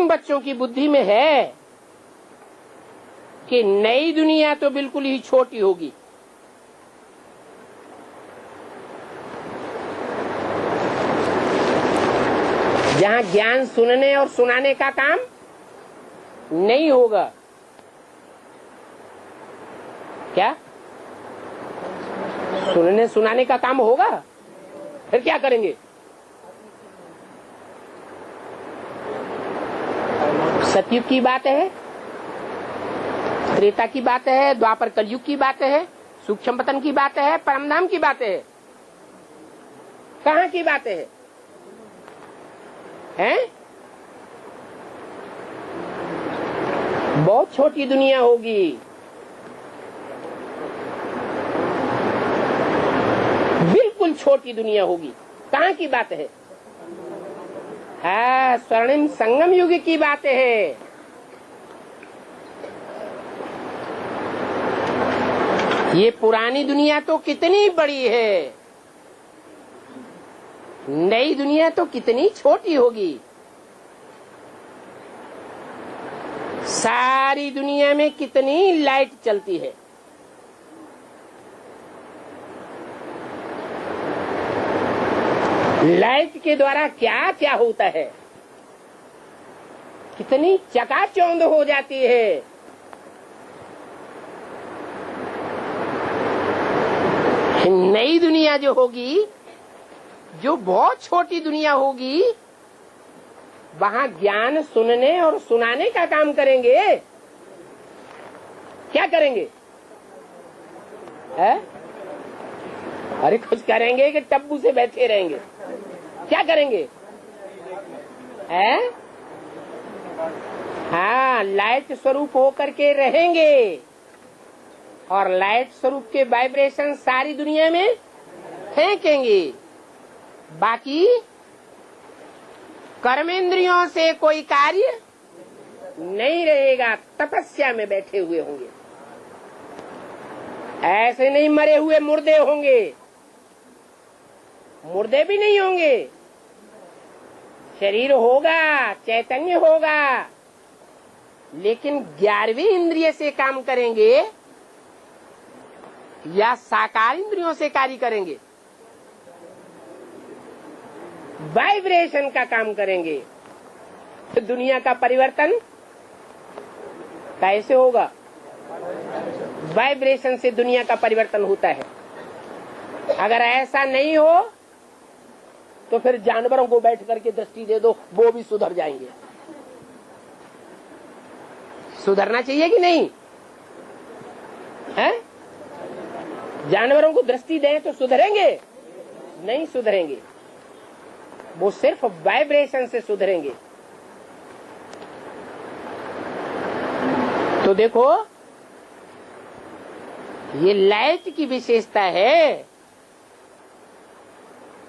मालूम बच्चों की बुद्धि में है कि नई दुनिया तो बिल्कुल ही छोटी होगी। जहां ज्ञान सुनने और सुनाने का काम नहीं होगा। क्या सुनने सुनाने का काम होगा? फिर क्या करेंगे? सतयुग की बात है, त्रेता की बात है, द्वापर कलयुग की बात है, सूक्ष्म पतन की बात है, परमधाम की बात है। कहाँ की बात है? बहुत छोटी दुनिया होगी। बिल्कुल छोटी दुनिया होगी। कहाँ की बात है? स्वर्णिम संगम युग की बात है। ये पुरानी दुनिया तो कितनी बड़ी है, नई दुनिया तो कितनी छोटी होगी। सारी दुनिया में कितनी लाइट चलती है। लाइट के द्वारा क्या क्या होता है, कितनी चकाचौंध हो जाती है। नई दुनिया जो होगी, जो बहुत छोटी दुनिया होगी, वहां ज्ञान सुनने और सुनाने का काम करेंगे। क्या करेंगे? अरे कुछ करेंगे कि टब्बू से बैठे रहेंगे? क्या करेंगे? लाइट स्वरूप होकर के रहेंगे और लाइट स्वरूप के वाइब्रेशन सारी दुनिया में फेंकेंगे। बाकी कर्मेंद्रियों से कोई कार्य नहीं रहेगा। तपस्या में बैठे हुए होंगे। ऐसे नहीं मरे हुए मुर्दे होंगे, मुर्दे भी नहीं होंगे। शरीर होगा, चैतन्य होगा, लेकिन 11वीं इंद्रिय से काम करेंगे या साकार इंद्रियों से कार्य करेंगे? वाइब्रेशन का काम करेंगे। तो दुनिया का परिवर्तन कैसे होगा? वाइब्रेशन से दुनिया का परिवर्तन होता है। अगर ऐसा नहीं हो तो फिर जानवरों को बैठ करके दृष्टि दे दो, वो भी सुधर जाएंगे। सुधरना चाहिए कि नहीं? है? जानवरों को दृष्टि दें तो सुधरेंगे? नहीं सुधरेंगे। वो सिर्फ वाइब्रेशन से सुधरेंगे। तो देखो, ये लाइट की विशेषता है।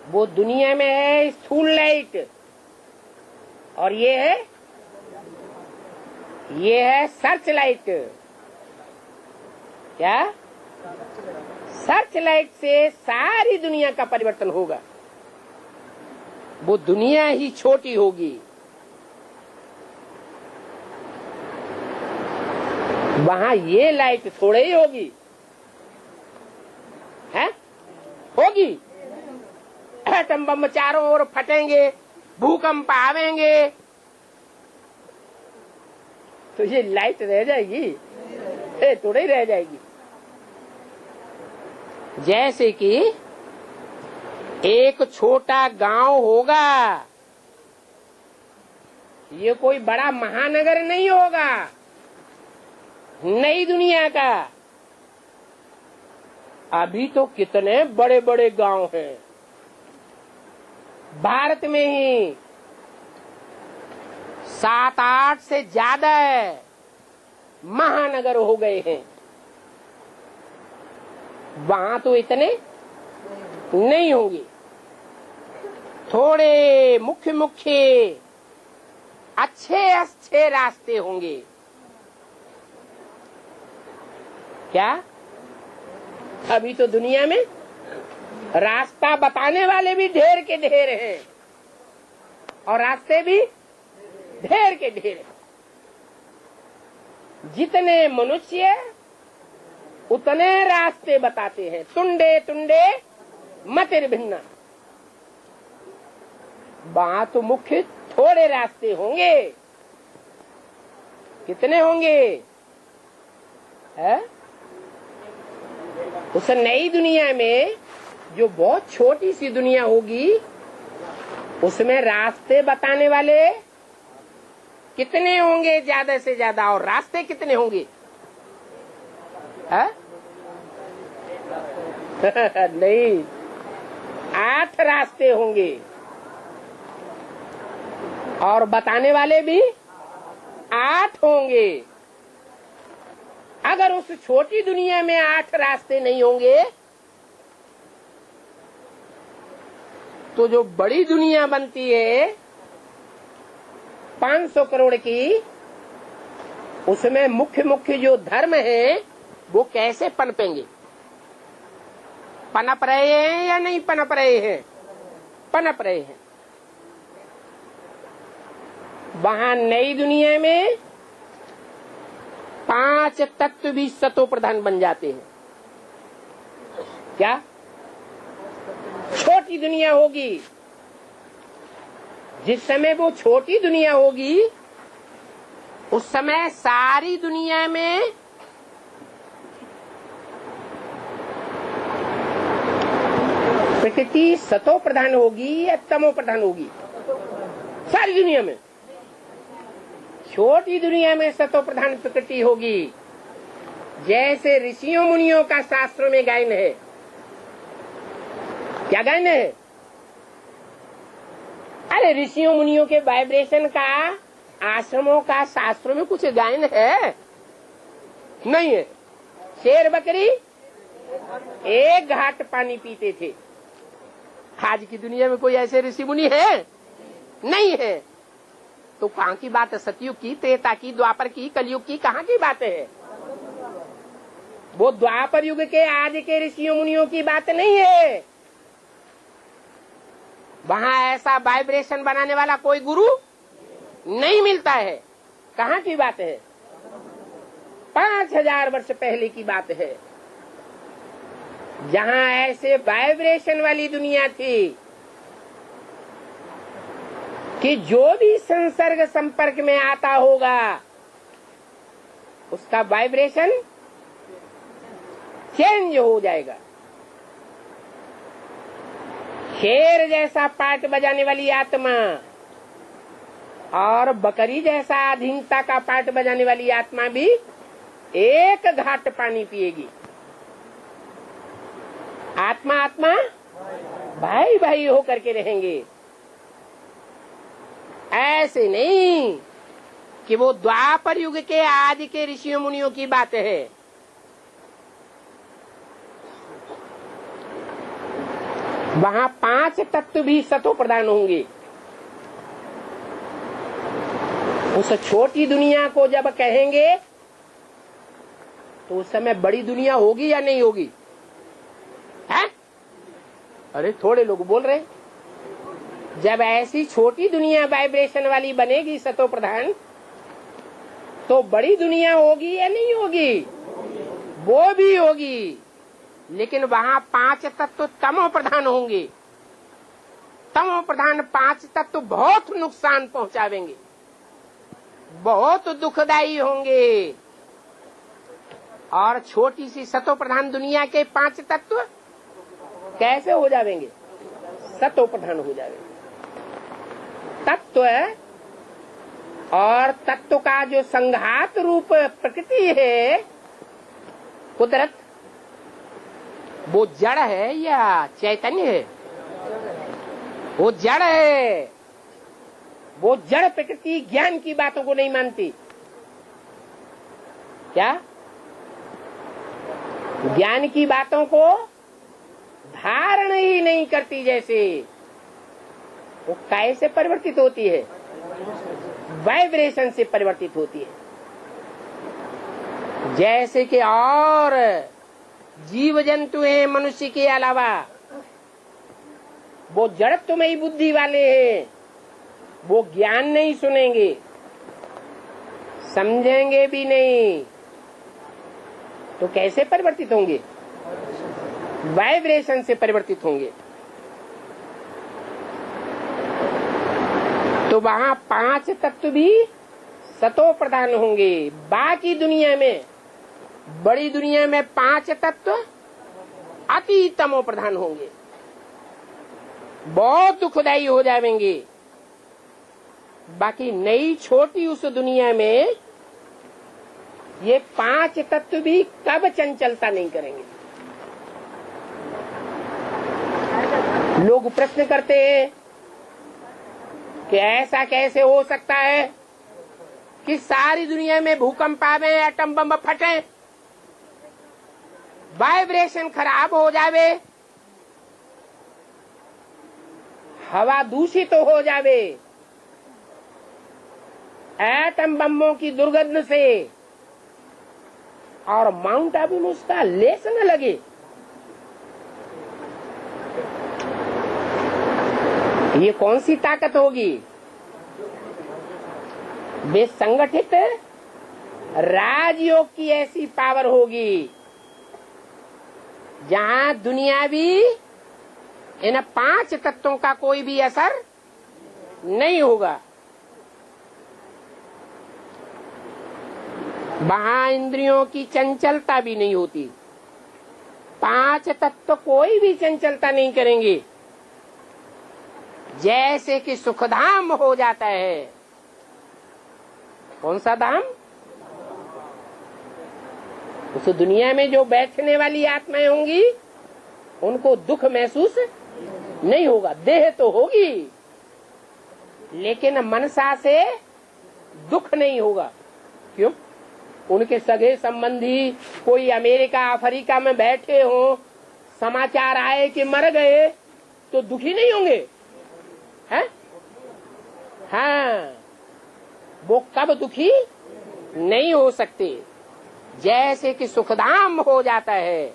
वो दुनिया में है स्थूल लाइट, और ये है सर्च लाइट। क्या? सर्च लाइट से सारी दुनिया का परिवर्तन होगा। वो दुनिया ही छोटी होगी। वहां ये लाइट थोड़े ही होगी। है? होगी। एटम बम चारों ओर फटेंगे, भूकंप आवेंगे, तो ये लाइट रह जाएगी? थोड़ी रह जाएगी। जैसे कि एक छोटा गांव होगा, ये कोई बड़ा महानगर नहीं होगा नई दुनिया का। अभी तो कितने बड़े बड़े गांव हैं भारत में ही। 7-8 से ज्यादा महानगर हो गए हैं। वहां तो इतने नहीं होंगे। थोड़े मुख्य मुख्य अच्छे रास्ते होंगे। क्या? अभी तो दुनिया में रास्ता बताने वाले भी ढेर के ढेर हैं और रास्ते भी ढेर के ढेर। जितने मनुष्य उतने रास्ते बताते हैं। तुंडे तुंडे मतिर्भिन्ना। वहां तो मुख्य थोड़े रास्ते होंगे। कितने होंगे? है? उस नई दुनिया में जो बहुत छोटी सी दुनिया होगी, उसमें रास्ते बताने वाले कितने होंगे? ज्यादा से ज्यादा। और रास्ते कितने होंगे? है? नहीं, 8 रास्ते होंगे। और बताने वाले भी 8 होंगे। अगर उस छोटी दुनिया में 8 रास्ते नहीं होंगे, तो जो बड़ी दुनिया बनती है 500 करोड़ की, उसमें मुख्य मुख्य जो धर्म है वो कैसे पनपेंगे? पनप रहे हैं या नहीं पनप रहे हैं? पनप रहे हैं। वहां नई दुनिया में 5 तत्व भी सतो प्रधान बन जाते हैं। क्या? छोटी दुनिया होगी। जिस समय वो छोटी दुनिया होगी, उस समय सारी दुनिया में प्रकृति सतो प्रधान होगी या तमो प्रधान होगी? सारी दुनिया में। छोटी दुनिया में सतो प्रधान प्रकृति होगी। जैसे ऋषियों मुनियों का शास्त्रों में गायन है। क्या गायन है? अरे ऋषियों मुनियों के वाइब्रेशन का आश्रमों का शास्त्रों में कुछ गायन है? नहीं है। शेर बकरी एक घाट पानी पीते थे। आज की दुनिया में कोई ऐसे ऋषि मुनि है? नहीं है। तो कहाँ की बात है? सतयुग की, त्रेता की, द्वापर की, कलयुग की, कहाँ की बात है? वो द्वापर युग के आज के ऋषियों मुनियों की बात नहीं है। वहां ऐसा वाइब्रेशन बनाने वाला कोई गुरु नहीं मिलता है। कहाँ की बात है? 5000 वर्ष पहले की बात है, जहां ऐसे वाइब्रेशन वाली दुनिया थी कि जो भी संसर्ग संपर्क में आता होगा उसका वाइब्रेशन चेंज हो जाएगा। शेर जैसा पार्ट बजाने वाली आत्मा और बकरी जैसा अधीनता का पार्ट बजाने वाली आत्मा भी एक घाट पानी पिएगी। आत्मा आत्मा भाई भाई होकर के रहेंगे। ऐसे नहीं कि वो द्वापर युग के आज के ऋषियों मुनियों की बात है। वहां 5 तत्व भी सतो प्रधान होंगे। उस छोटी दुनिया को जब कहेंगे तो उस समय बड़ी दुनिया होगी या नहीं होगी? है? अरे थोड़े लोग बोल रहे। जब ऐसी छोटी दुनिया वाइब्रेशन वाली बनेगी सतो प्रधान, तो बड़ी दुनिया होगी या नहीं होगी? वो भी होगी, लेकिन वहां 5 तत्व तमो प्रधान होंगे। तमो प्रधान 5 तत्व बहुत नुकसान पहुंचावेंगे, बहुत दुखदायी होंगे। और छोटी सी सतो प्रधान दुनिया के 5 तत्व कैसे हो जाएंगे? सतो प्रधान हो जाएंगे। तत्व और तत्व का जो संघात रूप प्रकृति है, कुदरत, वो जड़ है या चैतन्य है? वो जड़ है। वो जड़ प्रकृति ज्ञान की बातों को नहीं मानती। क्या? ज्ञान की बातों को धारण ही नहीं करती। जैसे वो कैसे परिवर्तित होती है? वाइब्रेशन से परिवर्तित होती है। जैसे कि और जीव जंतु हैं मनुष्य के अलावा, वो जड़त्वमयी बुद्धि वाले हैं, वो ज्ञान नहीं सुनेंगे, समझेंगे भी नहीं तो कैसे परिवर्तित होंगे? वाइब्रेशन से परिवर्तित होंगे। तो वहां 5 तत्व भी सतो प्रधान होंगे। बाकी दुनिया में, बड़ी दुनिया में 5 तत्व अति तमो प्रधान होंगे, बहुत दुखदायी हो जाएंगे। बाकी नई छोटी उस दुनिया में ये 5 तत्व भी कब चंचलता नहीं करेंगे। लोग प्रश्न करते हैं कि ऐसा कैसे हो सकता है कि सारी दुनिया में भूकंप आवे, एटम बम फटे, वाइब्रेशन खराब हो जावे, हवा दूषित तो हो जावे, एटम बमों की दुर्गंध से, और माउंट आबू में उसका लेस न लगे। ये कौन सी ताकत होगी? वे संगठित राजयोग की ऐसी पावर होगी जहां दुनियावी इन 5 तत्वों का कोई भी असर नहीं होगा। वहां इंद्रियों की चंचलता भी नहीं होती। 5 तत्व कोई भी चंचलता नहीं करेंगे। जैसे कि सुखधाम हो जाता है। कौन सा धाम? उस दुनिया में जो बैठने वाली आत्माएं होंगी उनको दुख महसूस नहीं होगा। देह तो होगी लेकिन मनसा से दुख नहीं होगा। क्यों? उनके सगे संबंधी कोई अमेरिका अफ्रीका में बैठे हो, समाचार आए कि मर गए, तो दुखी नहीं होंगे? हैं? हाँ, वो कब दुखी नहीं हो सकते। जैसे कि सुखधाम हो जाता है